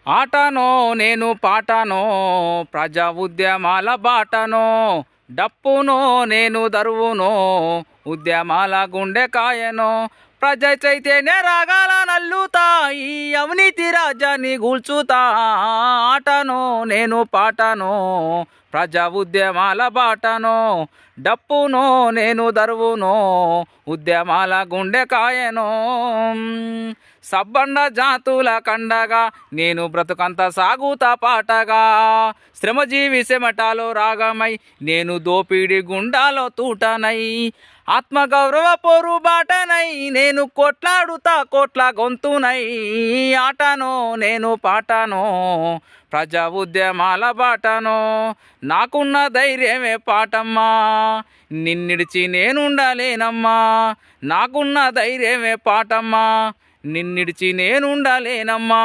ఆటనో నేను పాటనో ప్రజా ఉద్యమాల బాటనో డప్పునో నేను దరువునో ఉద్యమాల గుండెకాయనో ప్రజ చైతన్య రాగాల నల్లుతా ఈ అవినీతి రాజ్యాన్ని గూల్చుతా ఆటనో నేను పాటనో ప్రజా ఉద్యమాల బాటనో డప్పునో నేను దరువునో ఉద్యమాల గుండెకాయనో సబ్బండ జాతుల కండగా నేను బ్రతుకంత సాగుతా పాటగా శ్రమజీవి సెమటాలో రాగమై నేను దోపిడి గుండాలో తూటనై ఆత్మగౌరవ పోరు బాటనై నేను కొట్లాడుతా కోట్ల గొంతునై ఆటనో నేను పాటనో ప్రజా ఉద్యమాల బాటనో నాకున్న ధైర్యమే పాటమ్మా నిన్నిడిచి నేనుండలేనమ్మా నాకున్న ధైర్యమే పాటమ్మా నిన్నిడిచి నేనుండలేనమ్మా.